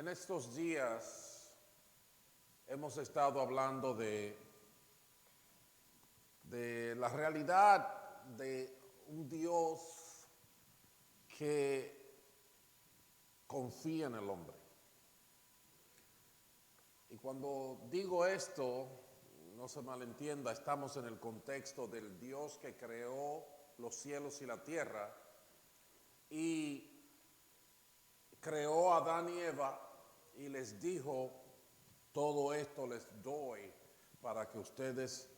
En estos días hemos estado hablando de la realidad de un Dios que confía en el hombre. Y cuando digo esto, no se malentienda, estamos en el contexto del Dios que creó los cielos y la tierra y creó a Adán y Eva y les dijo: todo esto les doy para que ustedes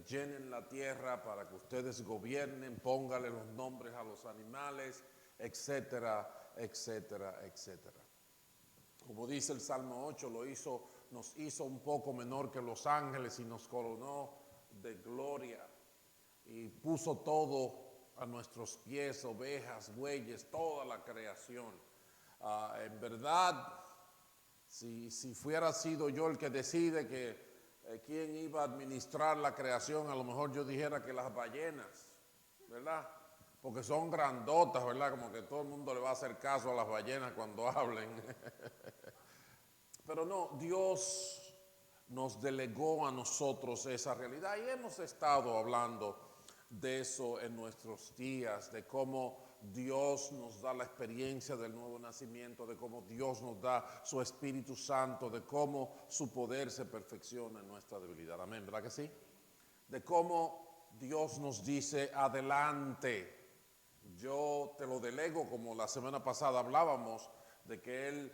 llenen la tierra, para que ustedes gobiernen, pónganle los nombres a los animales, etcétera, etcétera, etcétera. Como dice el Salmo 8, nos hizo un poco menor que los ángeles y nos coronó de gloria y puso todo a nuestros pies, ovejas, bueyes, toda la creación. En verdad, si fuera sido yo el que decide quién iba a administrar la creación, a lo mejor yo dijera que las ballenas, ¿verdad? Porque son grandotas, ¿verdad? Como que todo el mundo le va a hacer caso a las ballenas cuando hablen. Pero no, Dios nos delegó a nosotros esa realidad y hemos estado hablando de eso en nuestros días, de cómo Dios nos da la experiencia del nuevo nacimiento, de cómo Dios nos da su Espíritu Santo, de cómo su poder se perfecciona en nuestra debilidad. Amén, ¿verdad que sí? De cómo Dios nos dice: adelante, yo te lo delego, como la semana pasada hablábamos, de que Él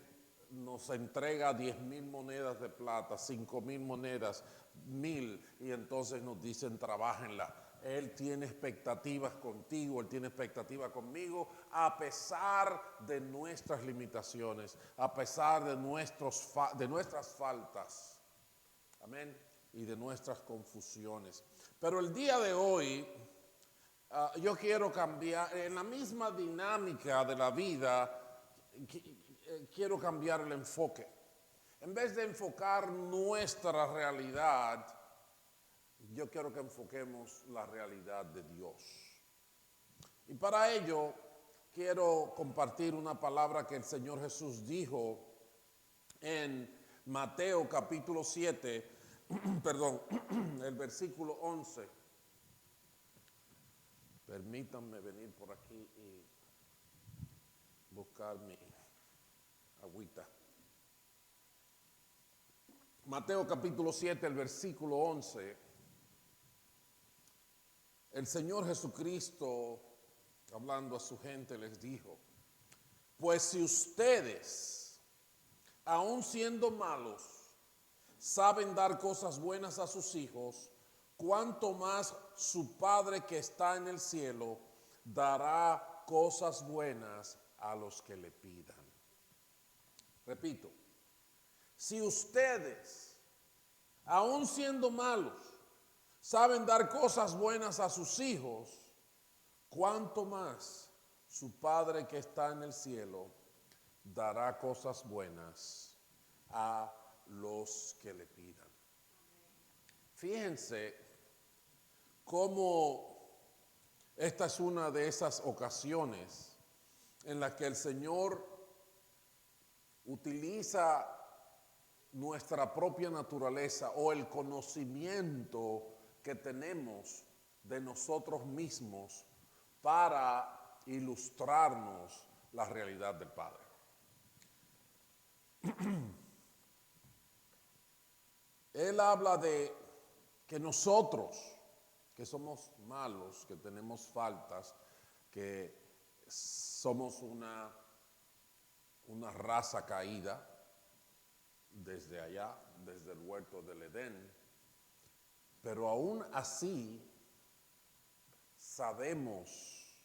nos entrega 10,000 monedas de plata, 5,000 monedas, 1,000, y entonces nos dicen: trabajenla. Él tiene expectativas contigo, Él tiene expectativas conmigo, a pesar de nuestras limitaciones, a pesar de nuestras faltas, amén, y de nuestras confusiones. Pero el día de hoy, yo quiero cambiar, en la misma dinámica de la vida, quiero cambiar el enfoque. En vez de enfocar nuestra realidad, yo quiero que enfoquemos la realidad de Dios. Y para ello quiero compartir una palabra que el Señor Jesús dijo en Mateo capítulo 7, perdón, el versículo 11. Permítanme venir por aquí y buscar mi agüita. Mateo capítulo 7, el versículo 11. El Señor Jesucristo, hablando a su gente, les dijo: pues si ustedes, aun siendo malos, saben dar cosas buenas a sus hijos, cuánto más su Padre que está en el cielo dará cosas buenas a los que le pidan. Repito, si ustedes, aun siendo malos, saben dar cosas buenas a sus hijos, cuánto más su Padre que está en el cielo dará cosas buenas a los que le pidan. Fíjense cómo esta es una de esas ocasiones en las que el Señor utiliza nuestra propia naturaleza o el conocimiento que tenemos de nosotros mismos para ilustrarnos la realidad del Padre. Él habla de que nosotros, que somos malos, que tenemos faltas, que somos una raza caída desde allá, desde el huerto del Edén, pero aún así sabemos,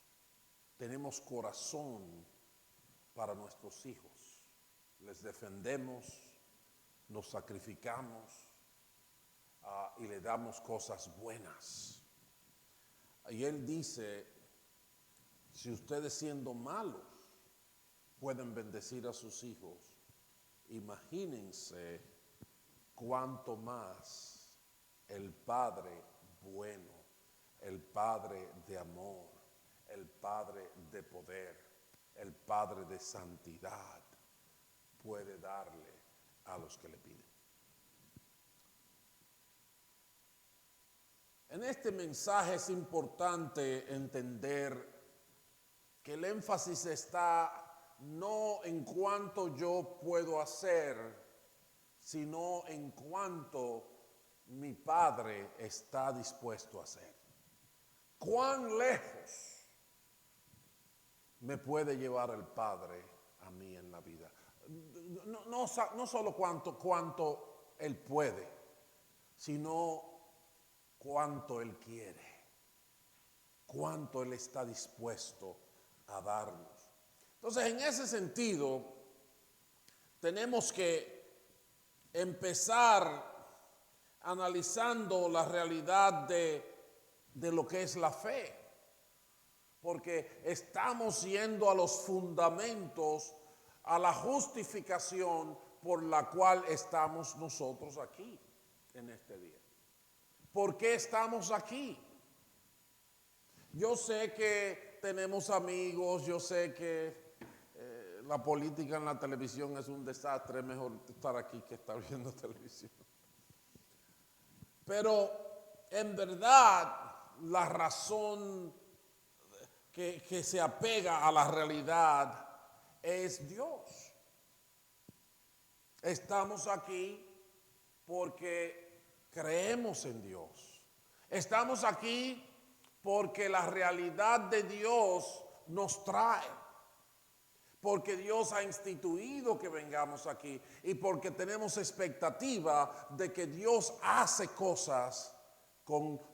tenemos corazón para nuestros hijos, les defendemos, nos sacrificamos y le damos cosas buenas. Y Él dice: si ustedes siendo malos pueden bendecir a sus hijos, imagínense cuánto más el Padre bueno, el Padre de amor, el Padre de poder, el Padre de santidad puede darle a los que le piden. En este mensaje es importante entender que el énfasis está no en cuánto yo puedo hacer, sino en cuánto mi Padre está dispuesto a hacer. ¿Cuán lejos me puede llevar el Padre a mí en la vida? No solo cuánto Él puede, sino cuánto Él quiere, cuánto Él está dispuesto a darnos. Entonces, en ese sentido, tenemos que empezar analizando la realidad de lo que es la fe, porque estamos yendo a los fundamentos, a la justificación por la cual estamos nosotros aquí en este día. ¿Por qué estamos aquí? Yo sé que tenemos amigos, yo sé que la política en la televisión es un desastre, es mejor estar aquí que estar viendo televisión. Pero en verdad la razón que se apega a la realidad es Dios. Estamos aquí porque creemos en Dios. Estamos aquí porque la realidad de Dios nos trae, porque Dios ha instituido que vengamos aquí y porque tenemos expectativa de que Dios hace cosas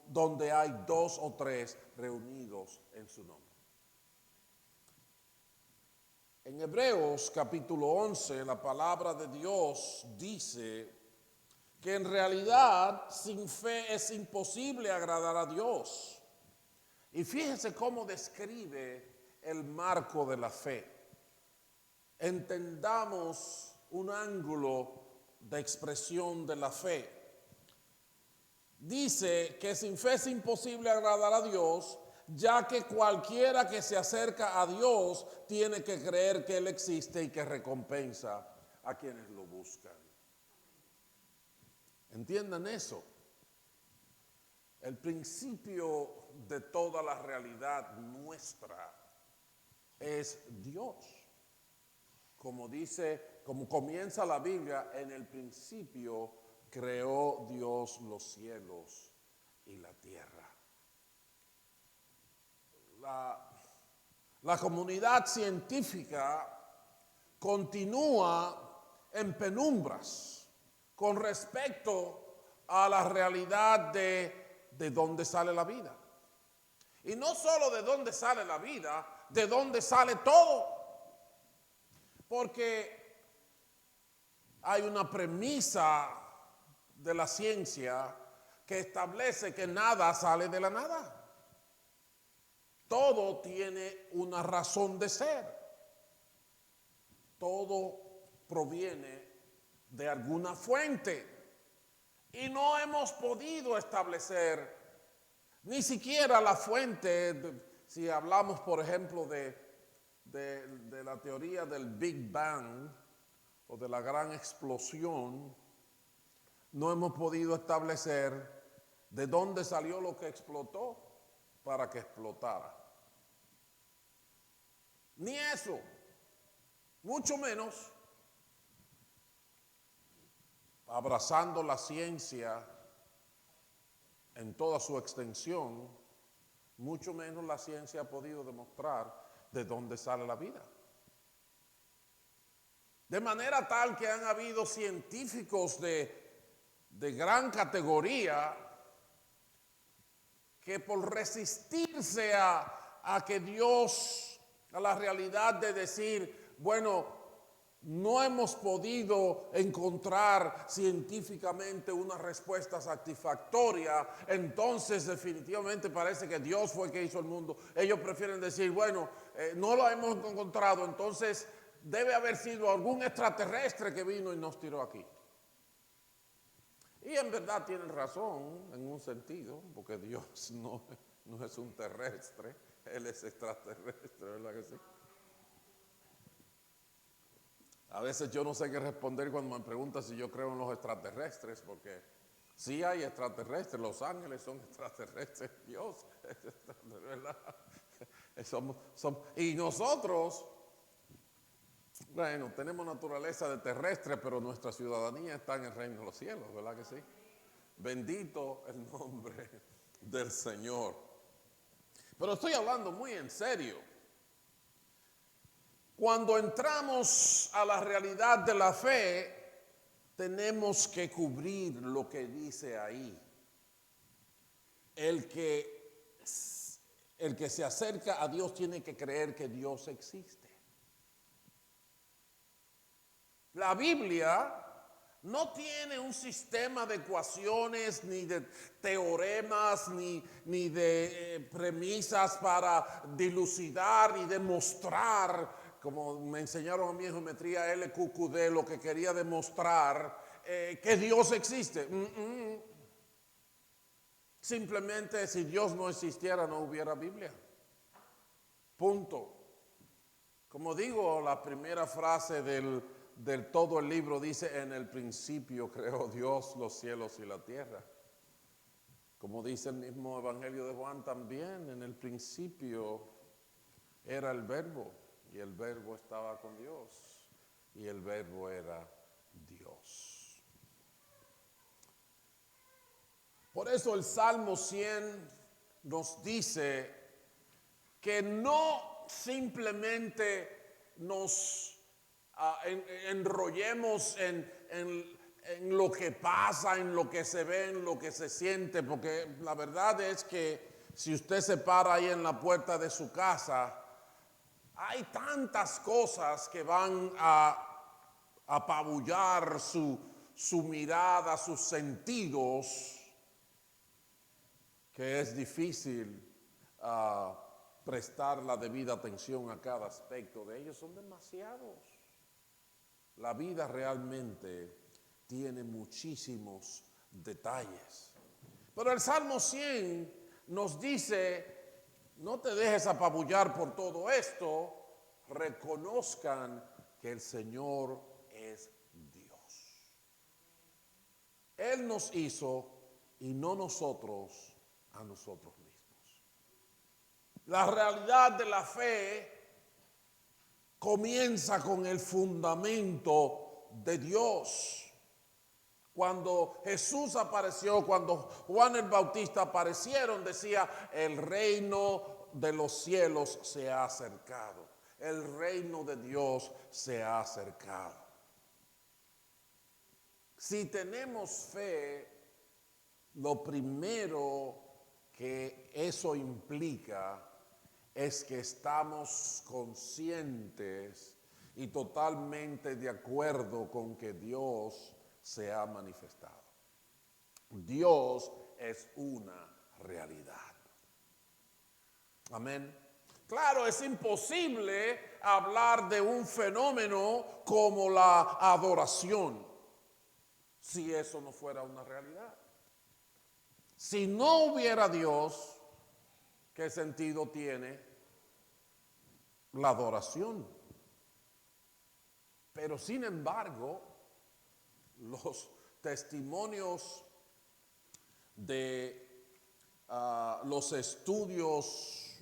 donde hay 2 o 3 reunidos en su nombre. En Hebreos capítulo 11, la palabra de Dios dice que en realidad sin fe es imposible agradar a Dios. Y fíjese cómo describe el marco de la fe. Entendamos un ángulo de expresión de la fe. Dice que sin fe es imposible agradar a Dios, ya que cualquiera que se acerca a Dios tiene que creer que Él existe y que recompensa a quienes lo buscan. ¿Entiendan eso? El principio de toda la realidad nuestra es Dios. Como comienza la Biblia, en el principio creó Dios los cielos y la tierra. La comunidad científica continúa en penumbras con respecto a la realidad de dónde sale la vida. Y no solo de dónde sale la vida, de dónde sale todo. Porque hay una premisa de la ciencia que establece que nada sale de la nada. Todo tiene una razón de ser. Todo proviene de alguna fuente. Y no hemos podido establecer ni siquiera la fuente, si hablamos por ejemplo de la teoría del Big Bang o de la gran explosión, no hemos podido establecer de dónde salió lo que explotó para que explotara. Ni eso, mucho menos abrazando la ciencia en toda su extensión, mucho menos la ciencia ha podido demostrar de dónde sale la vida. De manera tal que han habido científicos de gran categoría que por resistirse a que Dios, a la realidad de decir, bueno, no hemos podido encontrar científicamente una respuesta satisfactoria, entonces definitivamente parece que Dios fue el que hizo el mundo. Ellos prefieren decir, bueno, no lo hemos encontrado, entonces debe haber sido algún extraterrestre que vino y nos tiró aquí. Y en verdad tienen razón en un sentido, porque Dios no es un terrestre, Él es extraterrestre, ¿verdad que sí? A veces yo no sé qué responder cuando me preguntan si yo creo en los extraterrestres, porque sí hay extraterrestres, los ángeles son extraterrestres, Dios, ¿verdad? Y nosotros, bueno, tenemos naturaleza de terrestre, pero nuestra ciudadanía está en el reino de los cielos, ¿verdad que sí? Bendito el nombre del Señor. Pero estoy hablando muy en serio. Cuando entramos a la realidad de la fe, tenemos que cubrir lo que dice ahí. El que se acerca a Dios tiene que creer que Dios existe. La Biblia no tiene un sistema de ecuaciones, ni de teoremas, ni de premisas para dilucidar y demostrar, como me enseñaron a mí en geometría LQQD, lo que quería demostrar, que Dios existe. Simplemente si Dios no existiera no hubiera Biblia. Punto. Como digo, la primera frase del todo el libro dice: en el principio creó Dios los cielos y la tierra. Como dice el mismo Evangelio de Juan también, en el principio era el Verbo, y el Verbo estaba con Dios, y el Verbo era Dios. Por eso el Salmo 100 nos dice que no simplemente nos enrollemos en lo que pasa, en lo que se ve, en lo que se siente, porque la verdad es que si usted se para ahí en la puerta de su casa, hay tantas cosas que van a apabullar su mirada, sus sentidos, que es difícil prestar la debida atención a cada aspecto de ellos. Son demasiados. La vida realmente tiene muchísimos detalles. Pero el Salmo 100 nos dice: no te dejes apabullar por todo esto, reconozcan que el Señor es Dios. Él nos hizo y no nosotros a nosotros mismos. La realidad de la fe comienza con el fundamento de Dios. Cuando Jesús apareció, cuando Juan el Bautista aparecieron, decía: el reino de los cielos se ha acercado. El reino de Dios se ha acercado. Si tenemos fe, lo primero que eso implica es que estamos conscientes y totalmente de acuerdo con que Dios se ha manifestado. Dios es una realidad. Amén. Claro, es imposible hablar de un fenómeno como la adoración si eso no fuera una realidad. Si no hubiera Dios, ¿qué sentido tiene la adoración? Pero sin embargo, los testimonios de los estudios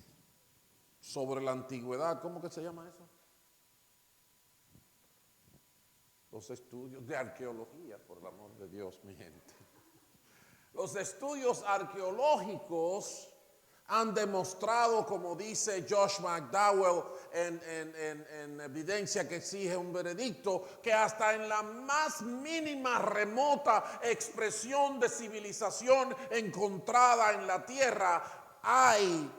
sobre la antigüedad, ¿cómo que se llama eso? Los estudios de arqueología, por el amor de Dios, mi gente. Los estudios arqueológicos han demostrado, como dice Josh McDowell en Evidencia que exige un veredicto, que hasta en la más mínima remota expresión de civilización encontrada en la tierra hay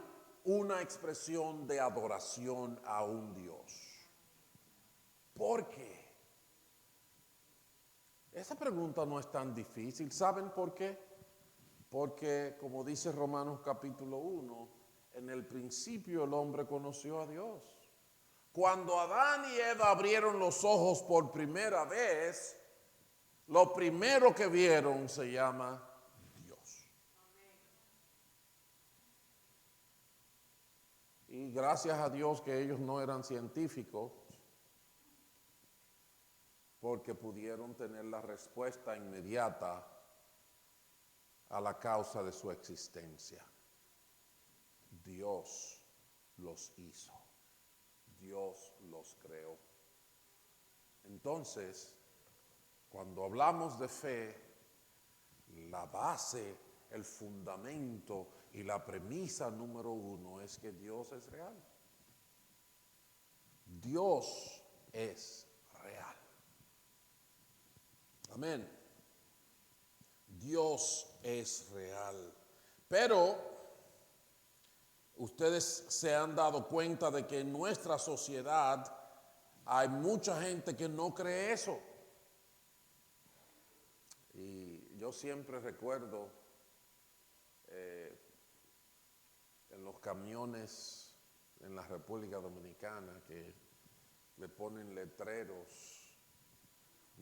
una expresión de adoración a un Dios. ¿Por qué? Esa pregunta no es tan difícil. ¿Saben por qué? Porque, como dice Romanos capítulo 1, en el principio el hombre conoció a Dios. Cuando Adán y Eva abrieron los ojos por primera vez, lo primero que vieron se llama Dios. Y gracias a Dios que ellos no eran científicos, porque pudieron tener la respuesta inmediata a la causa de su existencia. Dios los hizo. Dios los creó. Entonces, cuando hablamos de fe, la base, el fundamento y la premisa número uno es que Dios es real. Dios es real. Amén. Dios es real. Pero ustedes se han dado cuenta de que en nuestra sociedad hay mucha gente que no cree eso. Y yo siempre recuerdo en los camiones en la República Dominicana que le ponen letreros,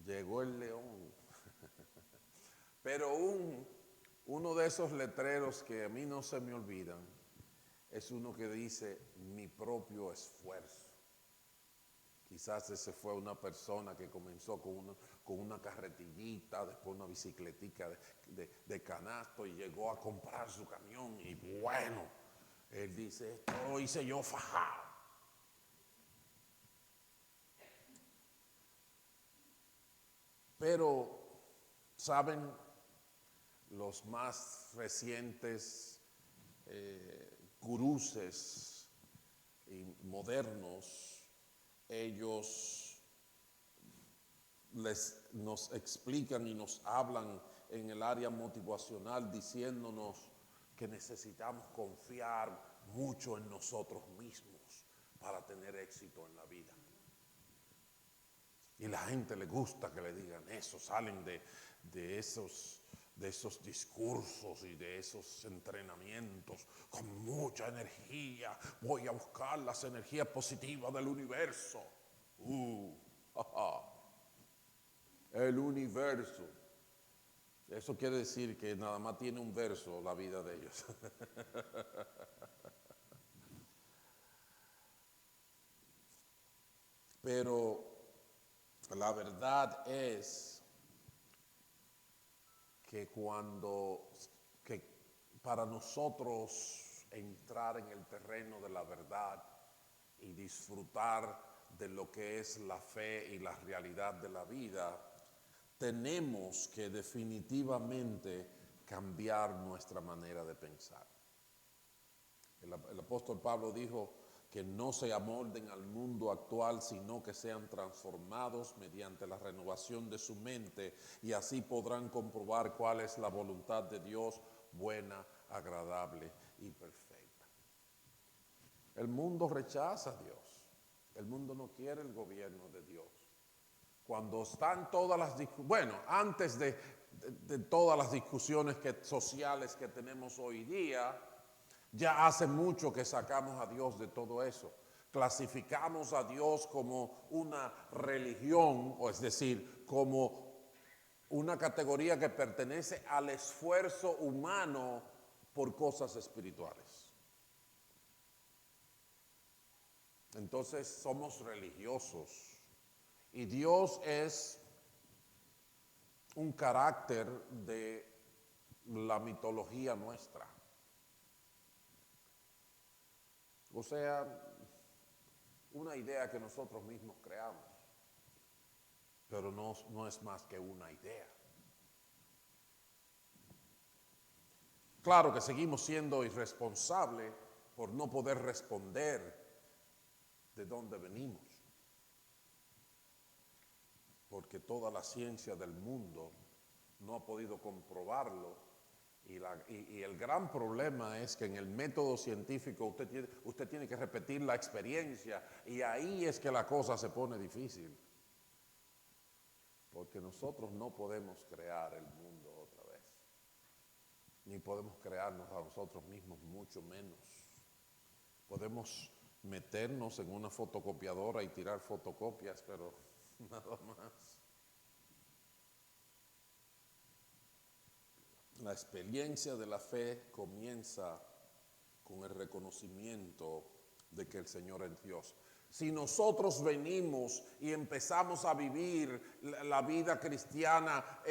llegó el león. Pero uno de esos letreros que a mí no se me olvidan es uno que dice mi propio esfuerzo. Quizás ese fue una persona que comenzó con una carretillita, después una bicicletica de canasto y llegó a comprar su camión y bueno, él dice, esto lo hice yo fajado. Pero, ¿saben? Los más recientes guruses y modernos, ellos nos explican y nos hablan en el área motivacional diciéndonos que necesitamos confiar mucho en nosotros mismos para tener éxito en la vida. Y la gente le gusta que le digan eso, salen de esos discursos y de esos entrenamientos con mucha energía. Voy a buscar las energías positivas del universo. El universo. Eso quiere decir que nada más tiene un verso la vida de ellos. Pero la verdad es que para nosotros entrar en el terreno de la verdad y disfrutar de lo que es la fe y la realidad de la vida, tenemos que definitivamente cambiar nuestra manera de pensar. El apóstol Pablo dijo que no se amolden al mundo actual, sino que sean transformados mediante la renovación de su mente, y así podrán comprobar cuál es la voluntad de Dios, buena, agradable y perfecta. El mundo rechaza a Dios. El mundo no quiere el gobierno de Dios. Cuando están todas las discusiones, antes de todas las discusiones sociales que tenemos hoy día, ya hace mucho que sacamos a Dios de todo eso. Clasificamos a Dios como una religión, o es decir, como una categoría que pertenece al esfuerzo humano por cosas espirituales. Entonces somos religiosos y Dios es un carácter de la mitología nuestra. O sea, una idea que nosotros mismos creamos, pero no es más que una idea. Claro que seguimos siendo irresponsables por no poder responder de dónde venimos, porque toda la ciencia del mundo no ha podido comprobarlo. Y el gran problema es que en el método científico usted tiene que repetir la experiencia, y ahí es que la cosa se pone difícil. Porque nosotros no podemos crear el mundo otra vez, ni podemos crearnos a nosotros mismos, mucho menos. Podemos meternos en una fotocopiadora y tirar fotocopias, pero nada más. La experiencia de la fe comienza con el reconocimiento de que el Señor es Dios. Si nosotros venimos y empezamos a vivir la vida cristiana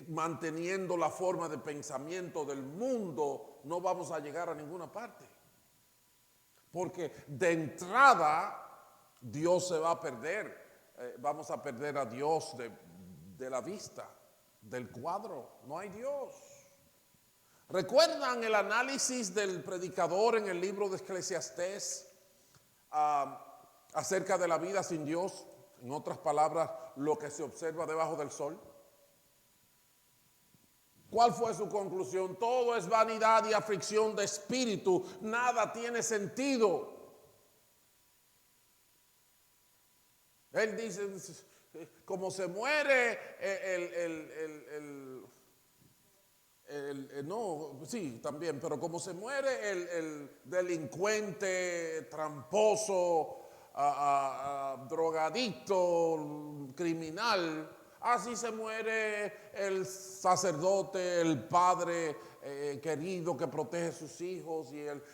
manteniendo la forma de pensamiento del mundo, no vamos a llegar a ninguna parte. Porque de entrada Dios se va a perder. Vamos a perder a Dios de la vista, del cuadro. No hay Dios. ¿Recuerdan el análisis del predicador en el libro de Eclesiastés acerca de la vida sin Dios? En otras palabras, lo que se observa debajo del sol. ¿Cuál fue su conclusión? Todo es vanidad y aflicción de espíritu. Nada tiene sentido. Él dice, como se muere también, pero como se muere el delincuente, tramposo, drogadicto, criminal, así se muere el sacerdote, el padre querido que protege a sus hijos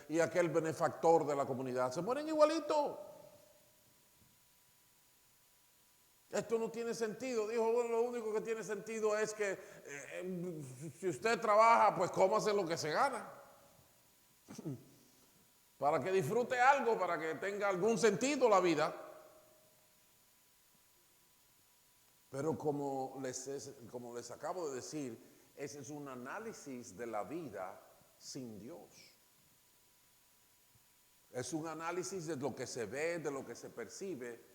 y aquel benefactor de la comunidad. Se mueren igualito. Esto no tiene sentido. Dijo, bueno, lo único que tiene sentido es que si usted trabaja, pues cómase lo que se gana. Para que disfrute algo, para que tenga algún sentido la vida. Pero como les acabo de decir, ese es un análisis de la vida sin Dios. Es un análisis de lo que se ve, de lo que se percibe,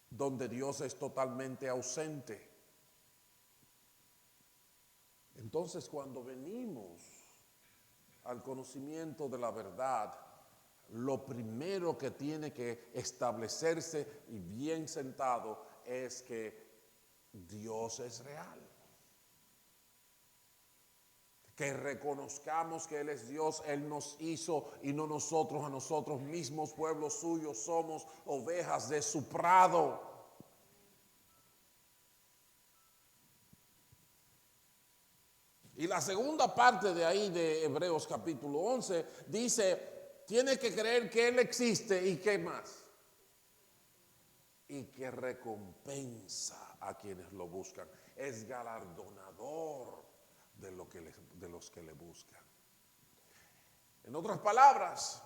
donde Dios es totalmente ausente. Entonces, cuando venimos al conocimiento de la verdad, lo primero que tiene que establecerse y bien sentado es que Dios es real. Que reconozcamos que Él es Dios, Él nos hizo y no nosotros a nosotros mismos, pueblo suyo, somos ovejas de su prado. Y la segunda parte de ahí de Hebreos capítulo 11 dice, tiene que creer que Él existe y ¿qué más? Y que recompensa a quienes lo buscan. Es galardonador de los que le buscan. En otras palabras,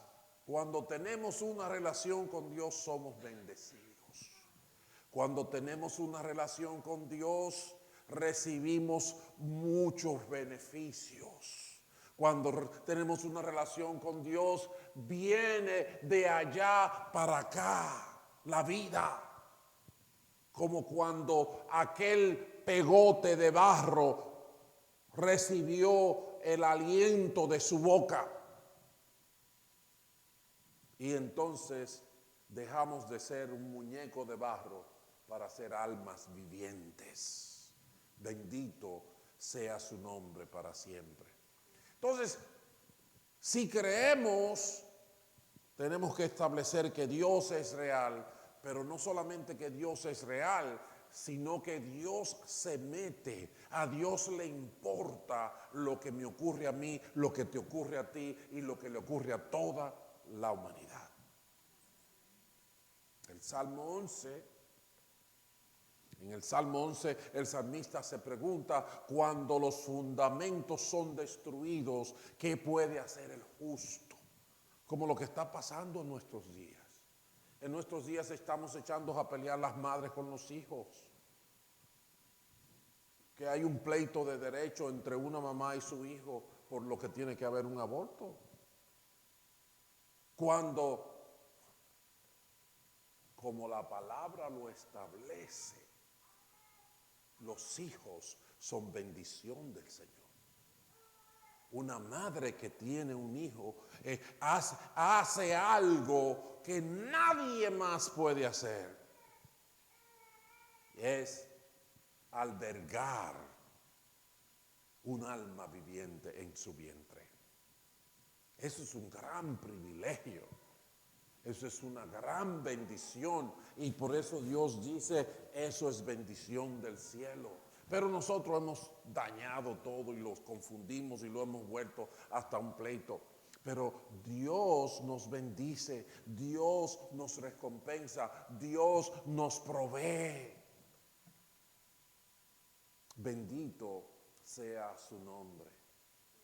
cuando tenemos una relación con Dios somos bendecidos. Cuando tenemos una relación con Dios recibimos muchos beneficios. Cuando tenemos una relación con Dios viene de allá para acá la vida. Como cuando aquel pegote de barro recibió el aliento de su boca. Y entonces dejamos de ser un muñeco de barro para ser almas vivientes. Bendito sea su nombre para siempre. Entonces, si creemos, tenemos que establecer que Dios es real, pero no solamente que Dios es real, sino que Dios se mete, a Dios le importa lo que me ocurre a mí, lo que te ocurre a ti y lo que le ocurre a toda la humanidad. En el Salmo 11, el salmista se pregunta, cuando los fundamentos son destruidos, ¿qué puede hacer el justo? Como lo que está pasando en nuestros días. En nuestros días estamos echando a pelear las madres con los hijos. Que hay un pleito de derecho entre una mamá y su hijo por lo que tiene que haber un aborto. Cuando, como la palabra lo establece, los hijos son bendición del Señor. Una madre que tiene un hijo hace algo que nadie más puede hacer. Es albergar un alma viviente en su vientre. Eso es un gran privilegio. Eso es una gran bendición. Y por eso Dios dice, eso es bendición del cielo. Pero nosotros hemos dañado todo y los confundimos y lo hemos vuelto hasta un pleito. Pero Dios nos bendice, Dios nos recompensa, Dios nos provee. Bendito sea su nombre.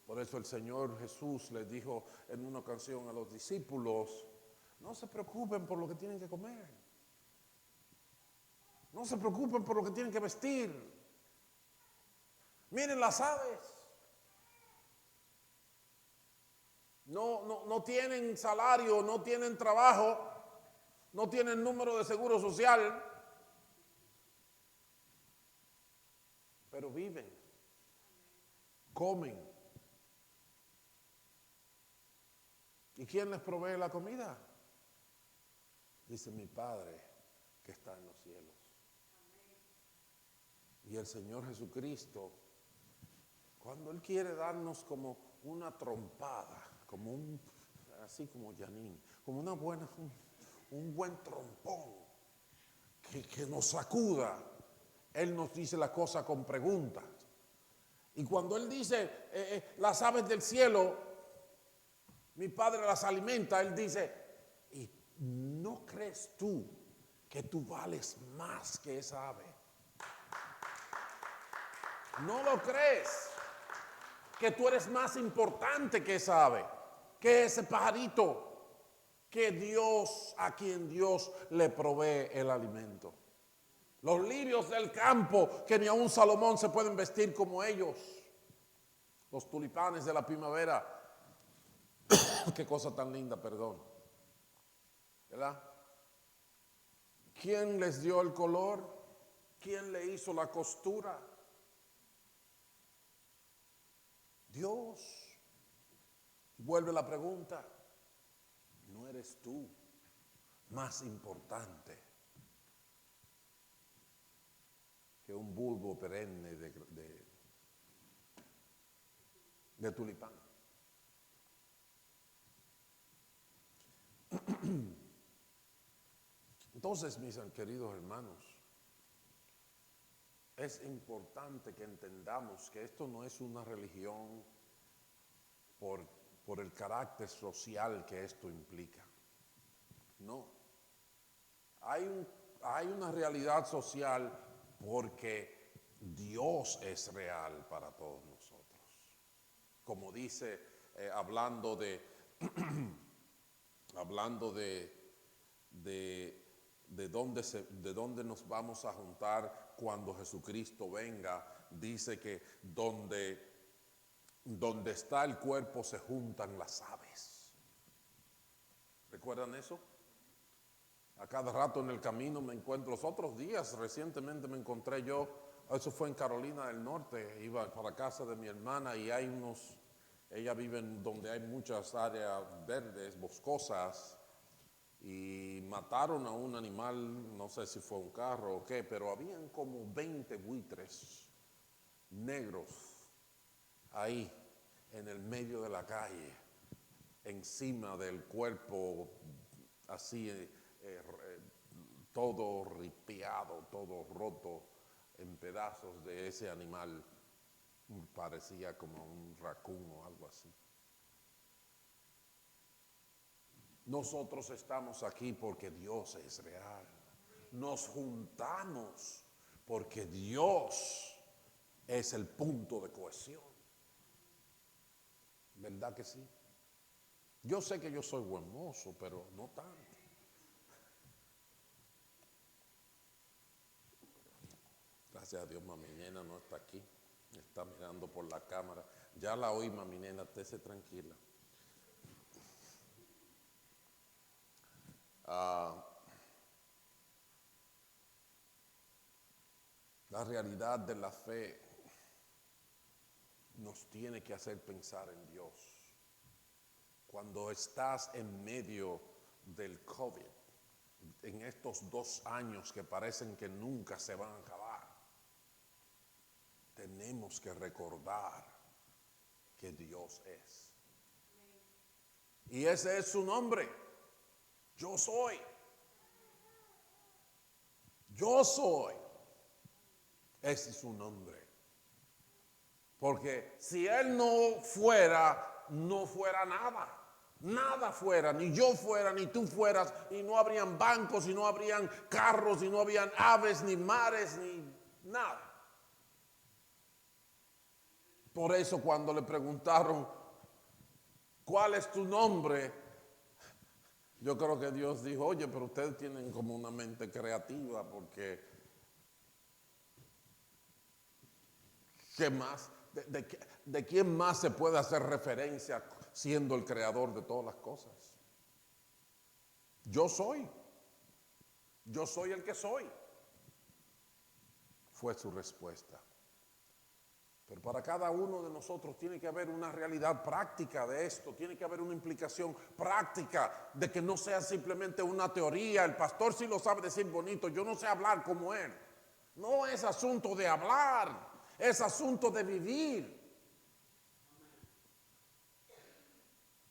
Por eso el Señor Jesús le dijo en una ocasión a los discípulos: no se preocupen por lo que tienen que comer. No se preocupen por lo que tienen que vestir. Miren las aves. No tienen salario, no tienen trabajo, no tienen número de seguro social, pero viven, comen. ¿Y quién les provee la comida? Dice: mi Padre que está en los cielos. Y el Señor Jesucristo, cuando Él quiere darnos como una trompada, así como Janine, como un buen trompón que nos sacuda, Él nos dice la cosa con preguntas. Y cuando Él dice las aves del cielo, mi Padre las alimenta, Él dice: ¿y no crees tú que tú vales más que esa ave? ¿No lo crees? Que tú eres más importante que esa ave, que ese pajarito, que Dios, a quien Dios le provee el alimento. Los lirios del campo, que ni aun Salomón se pueden vestir como ellos. Los tulipanes de la primavera. Qué cosa tan linda, perdón. ¿Verdad? ¿Quién les dio el color? ¿Quién le hizo la costura? Dios. Y vuelve la pregunta: ¿no eres tú más importante que un bulbo perenne de tulipán? Entonces, mis queridos hermanos, es importante que entendamos que esto no es una religión por el carácter social que esto implica. No. Hay una realidad social porque Dios es real para todos nosotros. Como dice, hablando de dónde nos vamos a juntar cuando Jesucristo venga, dice que donde está el cuerpo se juntan las aves. ¿Recuerdan eso? A cada rato en el camino me encuentro. Los otros días, recientemente me encontré yo, eso fue en Carolina del Norte, iba para casa de mi hermana y ella vive donde hay muchas áreas verdes, boscosas, y mataron a un animal, no sé si fue un carro o qué, pero habían como 20 buitres negros ahí en el medio de la calle, encima del cuerpo, así todo ripiado, todo roto en pedazos de ese animal. Parecía como un raccoon o algo así. Nosotros estamos aquí porque Dios es real. Nos juntamos porque Dios es el punto de cohesión. ¿Verdad que sí? Yo sé que yo soy buen mozo, pero no tanto. Gracias a Dios, mami nena no está aquí. Está mirando por la cámara. Ya la oí, mami nena, estése tranquila. La realidad de la fe nos tiene que hacer pensar en Dios. Cuando estás en medio del COVID, en estos 2 años que parecen que nunca se van a acabar, tenemos que recordar que Dios es. Y ese es su nombre. Yo soy. Yo soy. Ese es su nombre. Porque si Él no fuera nada. Nada fuera, ni yo fuera, ni tú fueras, y no habrían bancos, y no habrían carros, y no habrían aves, ni mares, ni nada. Por eso cuando le preguntaron, ¿cuál es tu nombre? Yo creo que Dios dijo, oye, pero ustedes tienen como una mente creativa, porque ¿qué más? ¿De quién más se puede hacer referencia siendo el creador de todas las cosas? Yo soy el que soy, fue su respuesta. Pero para cada uno de nosotros tiene que haber una realidad práctica de esto, tiene que haber una implicación práctica de que no sea simplemente una teoría. El pastor sí lo sabe decir bonito, yo no sé hablar como él. No es asunto de hablar, es asunto de vivir.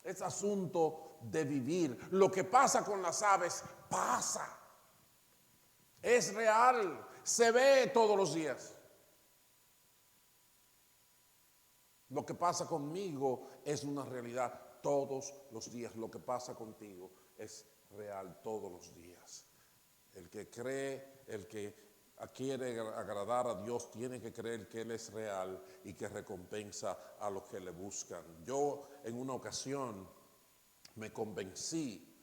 Es asunto de vivir. Lo que pasa con las aves pasa. Es real, se ve todos los días. Lo que pasa conmigo es una realidad todos los días. Lo que pasa contigo es real todos los días. El que cree, el que quiere agradar a Dios, tiene que creer que Él es real y que recompensa a los que le buscan. Yo en una ocasión me convencí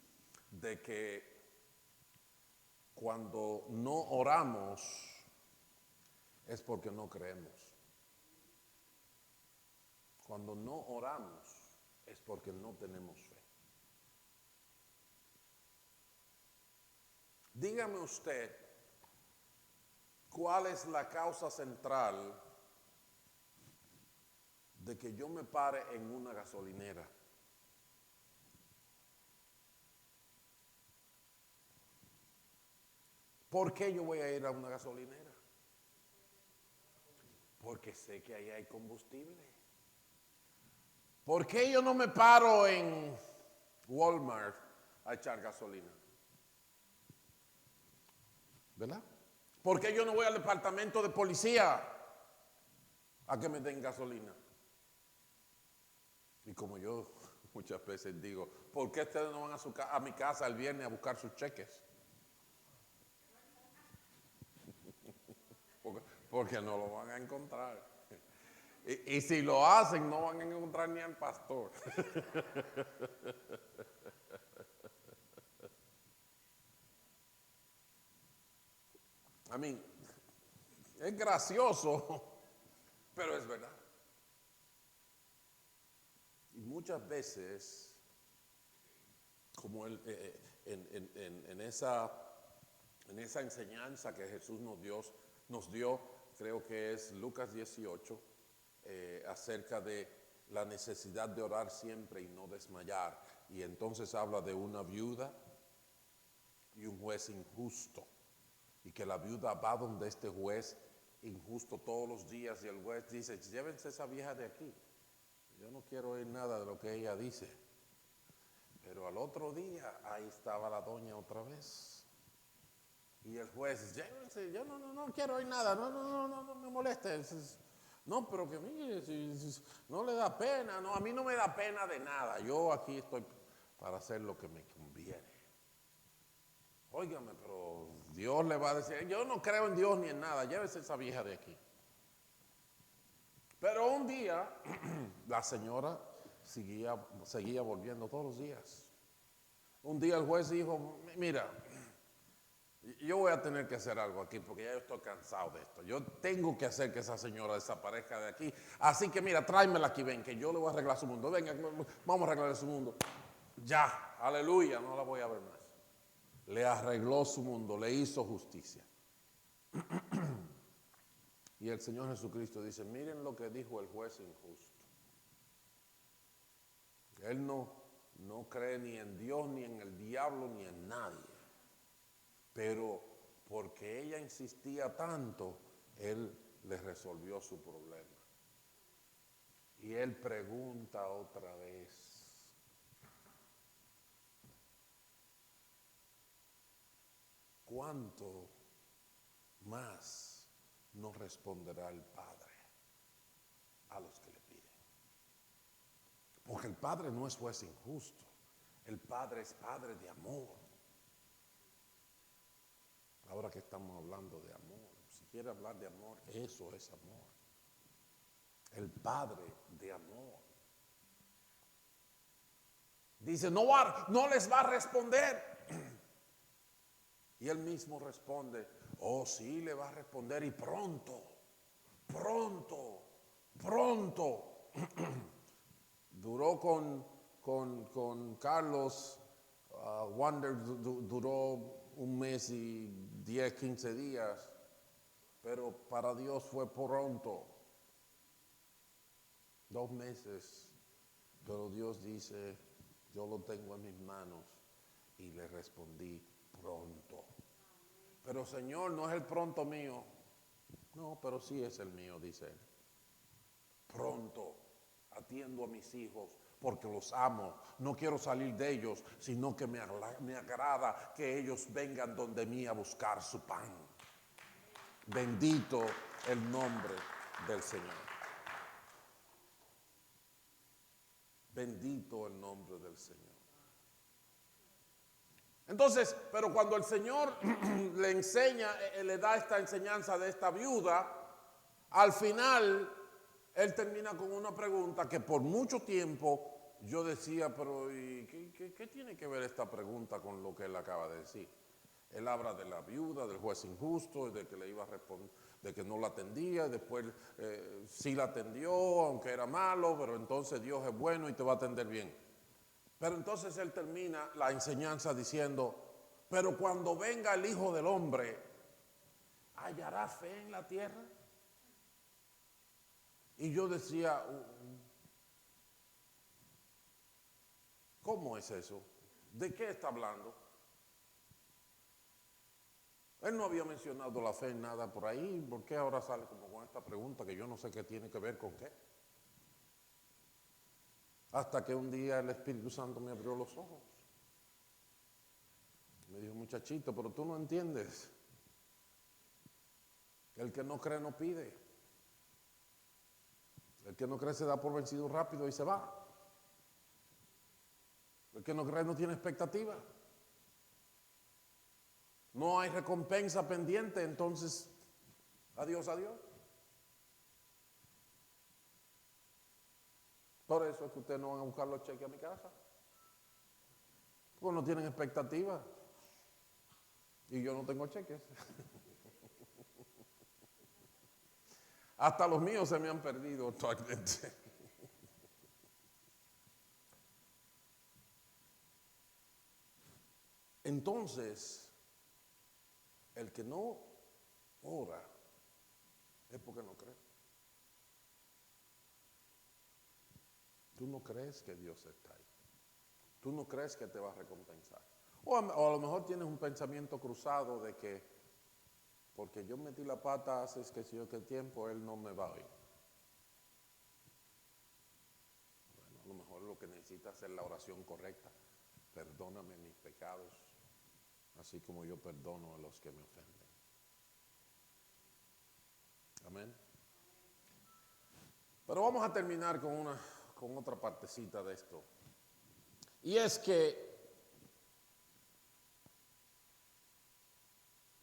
de que cuando no oramos es porque no creemos. Cuando no oramos es porque no tenemos fe. Dígame usted, ¿cuál es la causa central de que yo me pare en una gasolinera? ¿Por qué yo voy a ir a una gasolinera? Porque sé que ahí hay combustible. ¿Por qué yo no me paro en Walmart a echar gasolina? ¿Verdad? ¿Por qué yo no voy al departamento de policía a que me den gasolina? Y como yo muchas veces digo, ¿por qué ustedes no van a mi casa el viernes a buscar sus cheques? Porque no lo van a encontrar. Y si lo hacen, no van a encontrar ni al pastor. A mí, es gracioso, pero es verdad. Y muchas veces, como en esa enseñanza que Jesús nos dio, creo que es Lucas 18, acerca de la necesidad de orar siempre y no desmayar. Y entonces habla de una viuda y un juez injusto. Y que la viuda va donde este juez injusto todos los días y el juez dice, llévense esa vieja de aquí. Yo no quiero oír nada de lo que ella dice. Pero al otro día, ahí estaba la doña otra vez. Y el juez, llévense, yo no quiero oír nada, no me moleste. No, pero que mire, si no le da pena, no, a mí no me da pena de nada. Yo aquí estoy para hacer lo que me conviene. Óigame, pero Dios le va a decir, yo no creo en Dios ni en nada, llévese esa vieja de aquí. Pero un día, la señora seguía volviendo todos los días. Un día el juez dijo, mira, yo voy a tener que hacer algo aquí porque ya yo estoy cansado de esto. Yo tengo que hacer que esa señora desaparezca de aquí. Así que mira, tráemela aquí, ven, que yo le voy a arreglar su mundo. Venga, vamos a arreglar su mundo. Ya, aleluya, no la voy a ver más. Le arregló su mundo, le hizo justicia. Y el Señor Jesucristo dice, miren lo que dijo el juez injusto. Él no cree ni en Dios, ni en el diablo, ni en nadie. Pero porque ella insistía tanto, Él le resolvió su problema. Y Él pregunta otra vez, ¿cuánto más nos responderá el Padre a los que le piden? Porque el Padre no es juez injusto. El Padre es Padre de amor. Ahora que estamos hablando de amor, si quiere hablar de amor, eso es amor. El Padre de amor. Dice, no les va a responder. Y él mismo responde, oh sí le va a responder y pronto, pronto, pronto. Duró con Carlos, Wander duró un mes y 10, 15 días, pero para Dios fue pronto. 2 meses, pero Dios dice, yo lo tengo en mis manos y le respondí pronto. Pero Señor, no es el pronto mío. No, pero sí es el mío, dice él. Pronto atiendo a mis hijos porque los amo. No quiero salir de ellos, sino que me agrada que ellos vengan donde mí a buscar su pan. Bendito el nombre del Señor. Bendito el nombre del Señor. Entonces, pero cuando el Señor le enseña, le da esta enseñanza de esta viuda, al final él termina con una pregunta que por mucho tiempo yo decía, pero ¿y qué tiene que ver esta pregunta con lo que él acaba de decir? Él habla de la viuda, del juez injusto, de que le iba a responder, de que no la atendía, después sí la atendió, aunque era malo, pero entonces Dios es bueno y te va a atender bien. Pero entonces él termina la enseñanza diciendo, pero cuando venga el Hijo del Hombre, ¿hallará fe en la tierra? Y yo decía, ¿cómo es eso? ¿De qué está hablando? Él no había mencionado la fe en nada por ahí. ¿Por qué ahora sale como con esta pregunta que yo no sé qué tiene que ver con qué? Hasta que un día el Espíritu Santo me abrió los ojos. Me dijo, muchachito, pero tú no entiendes. El que no cree no pide. El que no cree se da por vencido rápido y se va. El que no cree no tiene expectativa. No hay recompensa pendiente, entonces, adiós, adiós. Por eso es que ustedes no van a buscar los cheques a mi casa. Porque no tienen expectativa. Y yo no tengo cheques. Hasta los míos se me han perdido actualmente. Entonces, el que no ora es porque no cree. Tú no crees que Dios está ahí. Tú no crees que te va a recompensar. O a lo mejor tienes un pensamiento cruzado de que porque yo metí la pata hace que si yo qué tiempo, Él no me va a oír. Bueno, a lo mejor lo que necesitas es la oración correcta. Perdóname mis pecados, así como yo perdono a los que me ofenden. Amén. Pero vamos a terminar con otra partecita de esto. Y es que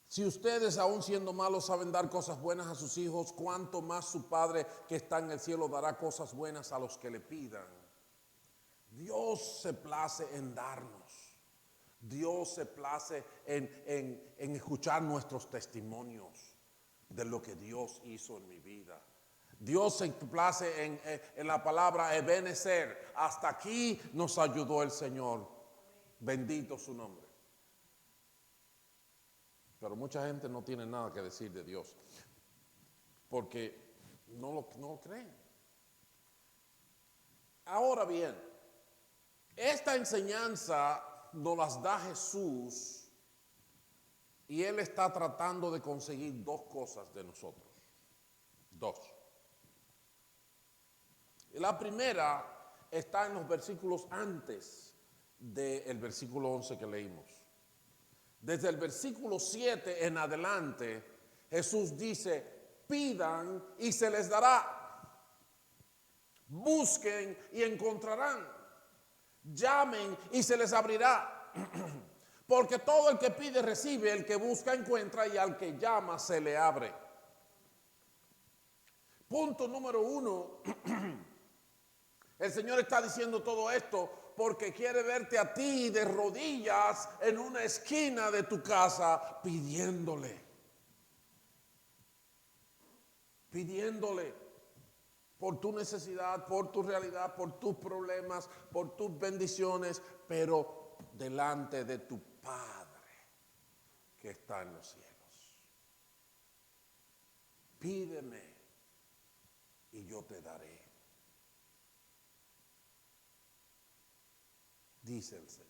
si ustedes, aún siendo malos, saben dar cosas buenas a sus hijos, ¿cuánto más su Padre que está en el cielo dará cosas buenas a los que le pidan? Dios se place en darnos. Dios se place en escuchar nuestros testimonios de lo que Dios hizo en mi vida. Dios se place en la palabra Ebenezer. Hasta aquí nos ayudó el Señor. Bendito su nombre. Pero mucha gente no tiene nada que decir de Dios, porque no lo creen. Ahora bien, esta enseñanza nos las da Jesús y Él está tratando de conseguir 2 cosas de nosotros. 2. La primera está en los versículos antes del versículo 11 que leímos. Desde el versículo 7 en adelante, Jesús dice, pidan y se les dará. Busquen y encontrarán. Llamen y se les abrirá. Porque todo el que pide recibe, el que busca encuentra y al que llama se le abre. Punto número 1. El Señor está diciendo todo esto porque quiere verte a ti de rodillas en una esquina de tu casa pidiéndole por tu necesidad, por tu realidad, por tus problemas, por tus bendiciones, pero delante de tu Padre que está en los cielos. Pídeme y yo te daré, dice el Señor.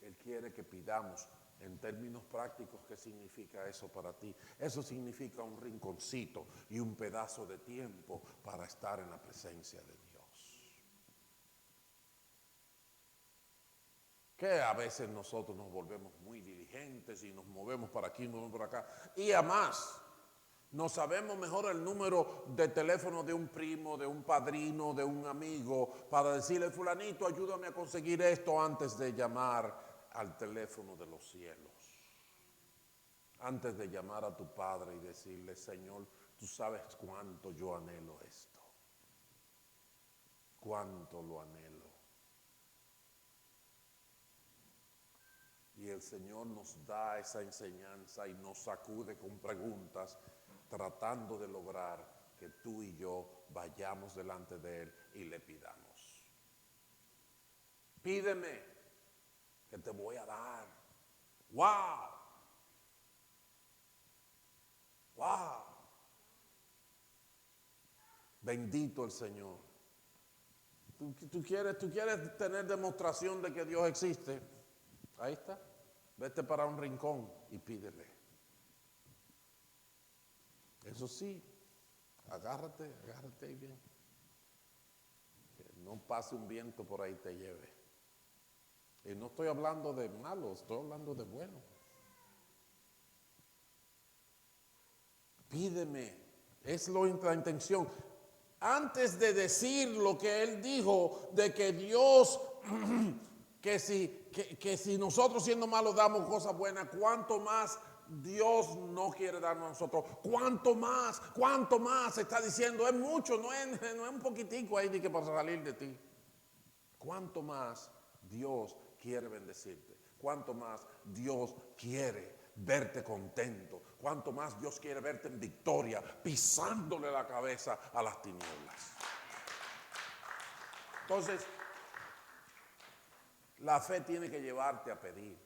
Él quiere que pidamos. En términos prácticos, ¿qué significa eso para ti? Eso significa un rinconcito y un pedazo de tiempo para estar en la presencia de Dios. Que a veces nosotros nos volvemos muy diligentes y nos movemos para aquí, nos movemos por acá. Y además, no sabemos mejor el número de teléfono de un primo, de un padrino, de un amigo, para decirle, fulanito, ayúdame a conseguir esto antes de llamar al teléfono de los cielos. Antes de llamar a tu Padre y decirle, Señor, tú sabes cuánto yo anhelo esto. Cuánto lo anhelo. Y el Señor nos da esa enseñanza y nos sacude con preguntas, tratando de lograr que tú y yo vayamos delante de Él y le pidamos. Pídeme, que te voy a dar. ¡Wow! ¡Wow! Bendito el Señor. ¿Tú quieres tener demostración de que Dios existe? Ahí está. Vete para un rincón y pídele. Eso sí, agárrate ahí bien. Que no pase un viento por ahí te lleve. Y no estoy hablando de malo, estoy hablando de bueno. Pídeme, es la intención. Antes de decir lo que él dijo, de que Dios, que si nosotros siendo malos damos cosas buenas, cuánto más Dios no quiere darnos a nosotros. Cuánto más está diciendo, es mucho, no es un poquitico ahí de que para salir de ti. Cuánto más Dios quiere bendecirte, cuánto más Dios quiere verte contento, cuánto más Dios quiere verte en victoria, pisándole la cabeza a las tinieblas. Entonces, la fe tiene que llevarte a pedir.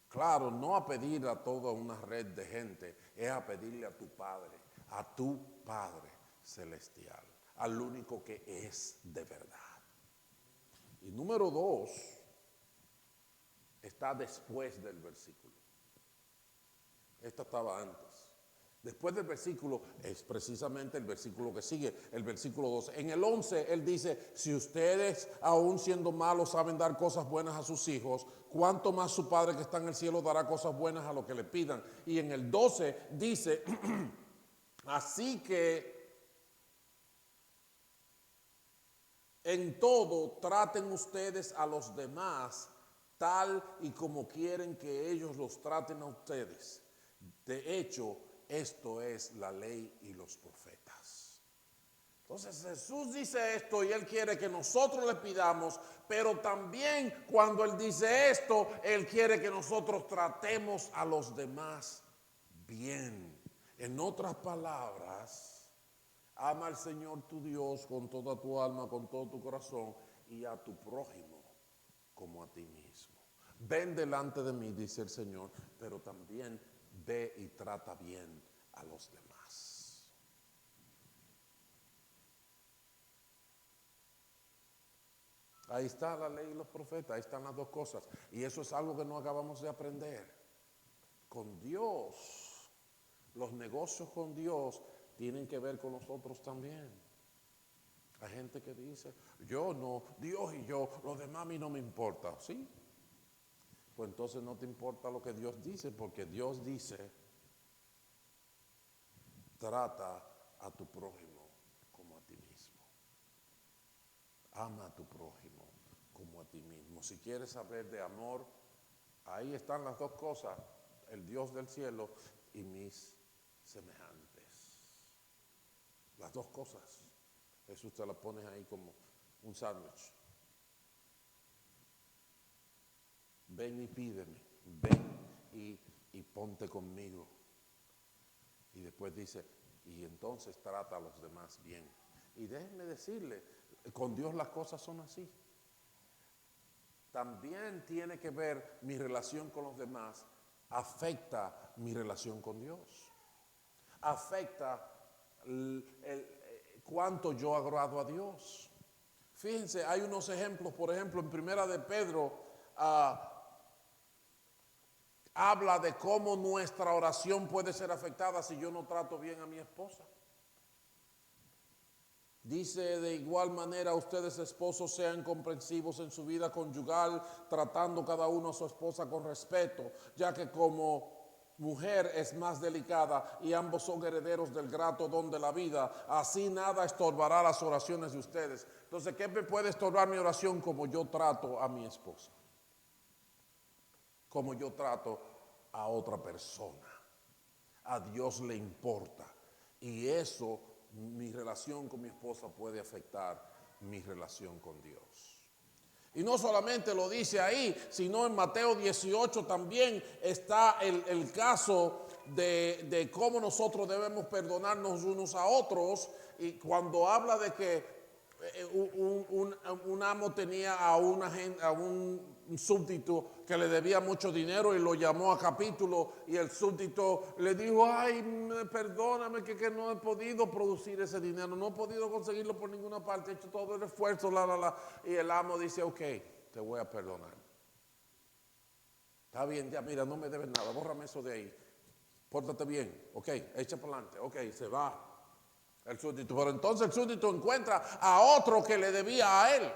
Claro, no a pedir a toda una red de gente, es a pedirle a tu Padre celestial, al único que es de verdad. Y número 2 está después del versículo. Esta estaba antes. Después del versículo es precisamente el versículo que sigue, el versículo 12. En el 11 él dice, si ustedes aún siendo malos saben dar cosas buenas a sus hijos, ¿cuánto más su Padre que está en el cielo dará cosas buenas a los que le pidan? Y en el 12 dice, así que en todo traten ustedes a los demás tal y como quieren que ellos los traten a ustedes. De hecho, esto es la ley y los profetas. Entonces Jesús dice esto y Él quiere que nosotros le pidamos, pero también cuando Él dice esto, Él quiere que nosotros tratemos a los demás bien. En otras palabras, ama al Señor tu Dios con toda tu alma, con todo tu corazón y a tu prójimo como a ti mismo. Ven delante de mí, dice el Señor, pero también ve y trata bien a los demás. Ahí está la ley y los profetas, ahí están las dos cosas. Y eso es algo que no acabamos de aprender. Con Dios, los negocios con Dios tienen que ver con nosotros también. Hay gente que dice, yo no, Dios y yo, los demás a mí no me importa, ¿sí? Pues entonces no te importa lo que Dios dice, porque Dios dice, trata a tu prójimo como a ti mismo. ama a tu prójimo como a ti mismo. Si quieres saber de amor, ahí están las dos cosas, el Dios del cielo y mis semejantes. Las dos cosas. Eso usted la pone ahí como un sándwich. Ven y pídeme, ven y ponte conmigo. Y después dice, y entonces trata a los demás bien. Y déjenme decirle, con Dios las cosas son así. También tiene que ver mi relación con los demás, afecta mi relación con Dios. Afecta cuánto yo agrado a Dios. Fíjense, hay unos ejemplos, por ejemplo, en Primera de Pedro, habla de cómo nuestra oración puede ser afectada si yo no trato bien a mi esposa. Dice, de igual manera, ustedes esposos sean comprensivos en su vida conyugal, tratando cada uno a su esposa con respeto, ya que como mujer es más delicada y ambos son herederos del grato don de la vida, así nada estorbará las oraciones de ustedes. Entonces, ¿qué me puede estorbar mi oración? Como yo trato a mi esposa, como yo trato a otra persona. A Dios le importa, y eso, mi relación con mi esposa puede afectar mi relación con Dios. Y no solamente lo dice ahí, sino en Mateo 18 también está el caso de cómo nosotros debemos perdonarnos unos a otros. Y cuando habla de que un amo tenía a un súbdito que le debía mucho dinero y lo llamó a capítulo, y el súbdito le dijo, ay, perdóname que no he podido producir ese dinero, no he podido conseguirlo por ninguna parte, he hecho todo el esfuerzo, y el amo dice, ok, te voy a perdonar. Está bien, ya mira, no me debes nada, bórrame eso de ahí, pórtate bien, ok, echa para adelante, ok, se va. El súbdito, pero entonces el súbdito encuentra a otro que le debía a él.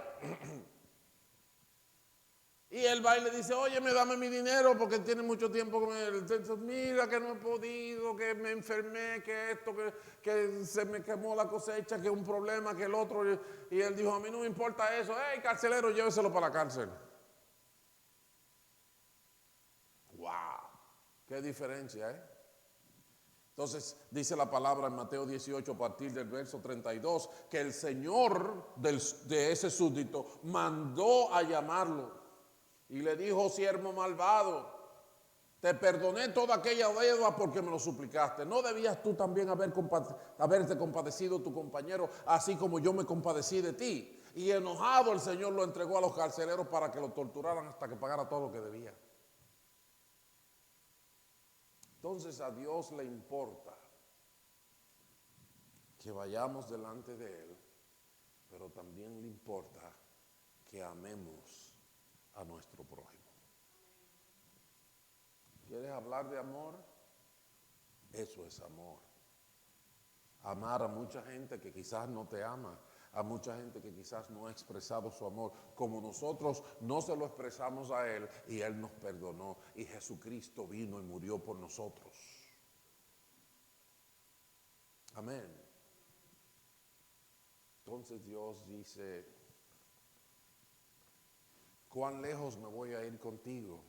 Y él va y le dice, oye, dame mi dinero porque tiene mucho tiempo con él. Mira que no he podido, que me enfermé, que esto, que se me quemó la cosecha, que un problema, que el otro. Y él dijo, a mí no me importa eso. Hey, carcelero, lléveselo para la cárcel. ¡Wow! ¡Qué diferencia, eh! Entonces dice la palabra en Mateo 18 a partir del verso 32 que el señor de ese súbdito mandó a llamarlo y le dijo, siervo malvado, te perdoné toda aquella deuda porque me lo suplicaste. ¿No debías tú también haberte compadecido tu compañero así como yo me compadecí de ti? Y enojado el Señor lo entregó a los carceleros para que lo torturaran hasta que pagara todo lo que debía. Entonces a Dios le importa que vayamos delante de Él, pero también le importa que amemos a nuestro prójimo. ¿Quieres hablar de amor? Eso es amor. Amar a mucha gente que quizás no te ama, a mucha gente que quizás no ha expresado su amor, como nosotros no se lo expresamos a Él y Él nos perdonó y Jesucristo vino y murió por nosotros. Amén. Entonces Dios dice, ¿cuán lejos me voy a ir contigo?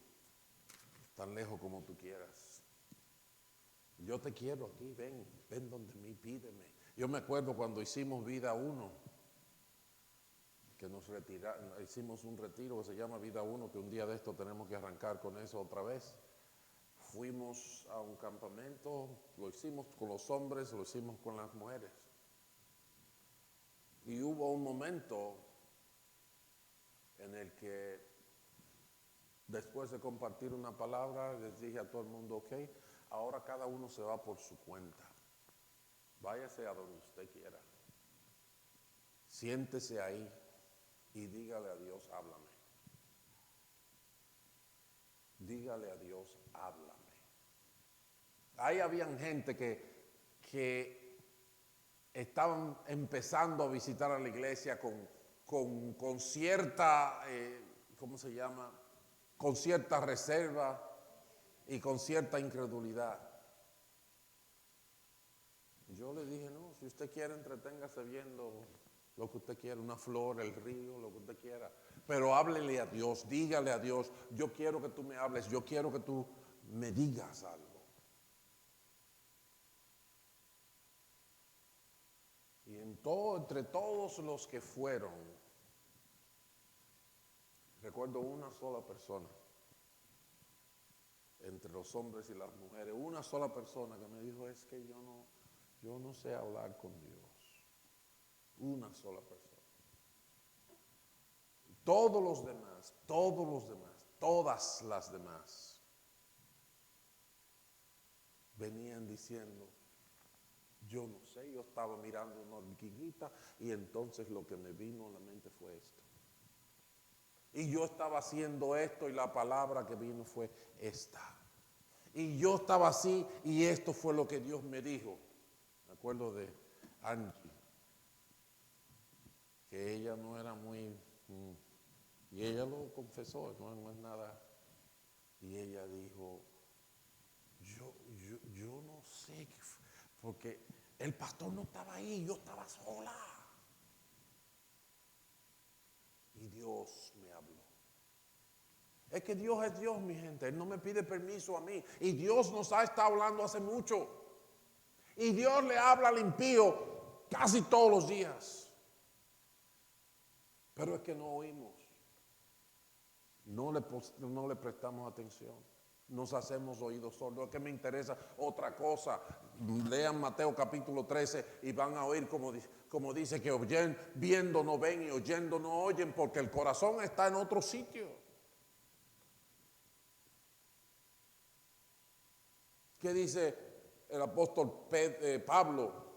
Tan lejos como tú quieras. Yo te quiero aquí, ven donde mí, pídeme. Yo me acuerdo cuando hicimos Vida 1, que hicimos un retiro que se llama Vida 1, que un día de esto tenemos que arrancar con eso otra vez. Fuimos a un campamento, lo hicimos con los hombres, lo hicimos con las mujeres. Y hubo un momento en el que después de compartir una palabra, les dije a todo el mundo, ok, ahora cada uno se va por su cuenta. Váyase a donde usted quiera. Siéntese ahí y dígale a Dios, háblame. Dígale a Dios, háblame. Ahí habían gente que estaban empezando a visitar a la iglesia con cierta, ¿cómo se llama? Con cierta reserva y con cierta incredulidad. Yo le dije, no, si usted quiere entreténgase viendo lo que usted quiera, una flor, el río, lo que usted quiera. Pero háblele a Dios, dígale a Dios, yo quiero que tú me hables, yo quiero que tú me digas algo. Y entre todos los que fueron, recuerdo una sola persona, entre los hombres y las mujeres, una sola persona que me dijo, es que yo no sé hablar con Dios. Una sola persona. Todas las demás, venían diciendo, yo no sé, yo estaba mirando una hormiguita y entonces lo que me vino a la mente fue esto. Y yo estaba haciendo esto y la palabra que vino fue esta. Y yo estaba así y esto fue lo que Dios me dijo. Me acuerdo de Angie, que ella no era muy... y ella lo confesó, no es nada. Y ella dijo, yo no sé, porque el pastor no estaba ahí, yo estaba sola. Y Dios me habló. Es que Dios es Dios, mi gente. Él no me pide permiso a mí. Y Dios nos ha estado hablando hace mucho. Y Dios le habla al impío casi todos los días. Pero es que no oímos. No le prestamos atención. Nos hacemos oídos sordos. Es que me interesa otra cosa. Lean Mateo capítulo 13 y van a oír como dice que oyen, viendo no ven y oyendo no oyen, porque el corazón está en otro sitio. ¿Qué dice el apóstol Pablo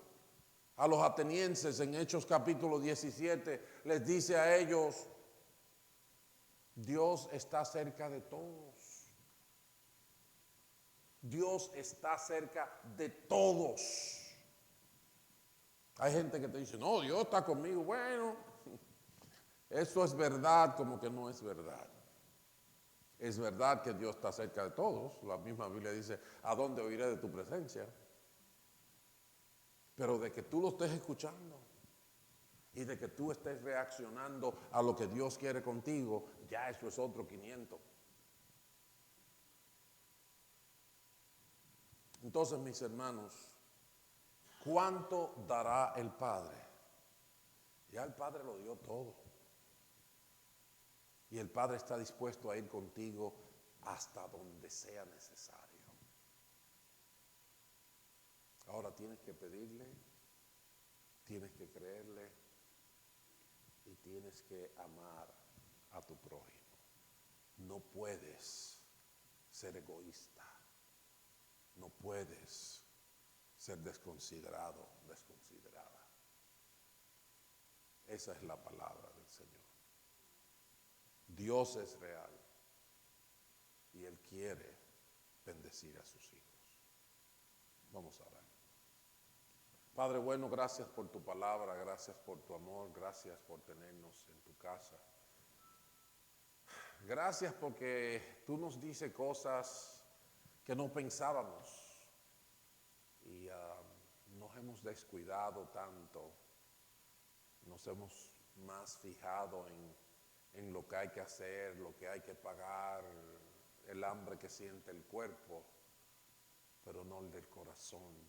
a los atenienses en Hechos capítulo 17? Les dice a ellos, Dios está cerca de todos. Dios está cerca de todos. Hay gente que te dice, no, Dios está conmigo. Bueno, eso es verdad como que no es verdad. Es verdad que Dios está cerca de todos. La misma Biblia dice, ¿a dónde oiré de tu presencia? Pero de que tú lo estés escuchando y de que tú estés reaccionando a lo que Dios quiere contigo, ya eso es otro 500. Entonces, mis hermanos, ¿cuánto dará el Padre? Ya el Padre lo dio todo. Y el Padre está dispuesto a ir contigo hasta donde sea necesario. Ahora tienes que pedirle, tienes que creerle y tienes que amar a tu prójimo. No puedes ser egoísta. No puedes ser desconsiderado, desconsiderada. Esa es la palabra del Señor. Dios es real y Él quiere bendecir a sus hijos. Vamos a orar. Padre bueno, gracias por tu palabra, gracias por tu amor, gracias por tenernos en tu casa. Gracias porque tú nos dices cosas que no pensábamos y nos hemos descuidado tanto, nos hemos más fijado en lo que hay que hacer, lo que hay que pagar, el hambre que siente el cuerpo, pero no el del corazón.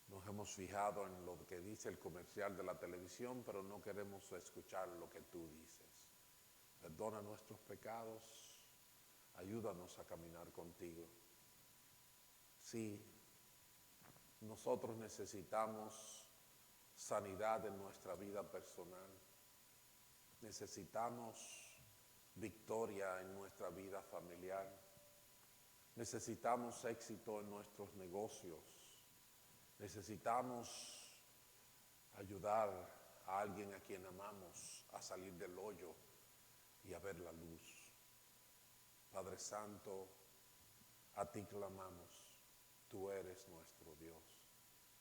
Nos hemos fijado en lo que dice el comercial de la televisión, pero no queremos escuchar lo que tú dices. Perdona nuestros pecados, ayúdanos a caminar contigo. Sí, nosotros necesitamos sanidad en nuestra vida personal. Necesitamos victoria en nuestra vida familiar. Necesitamos éxito en nuestros negocios. Necesitamos ayudar a alguien a quien amamos a salir del hoyo y a ver la luz. Padre Santo, a ti clamamos. Tú eres nuestro Dios.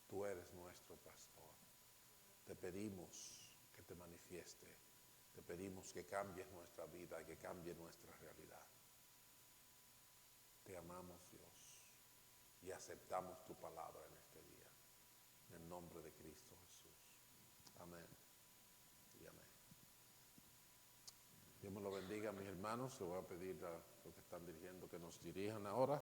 Tú eres nuestro pastor. Te pedimos que te manifieste. Te pedimos que cambies nuestra vida y que cambie nuestra realidad. Te amamos, Dios, y aceptamos tu palabra en este día. En el nombre de Cristo Jesús. Amén. Dios me lo bendiga, mis hermanos. Le voy a pedir a los que están dirigiendo que nos dirijan ahora.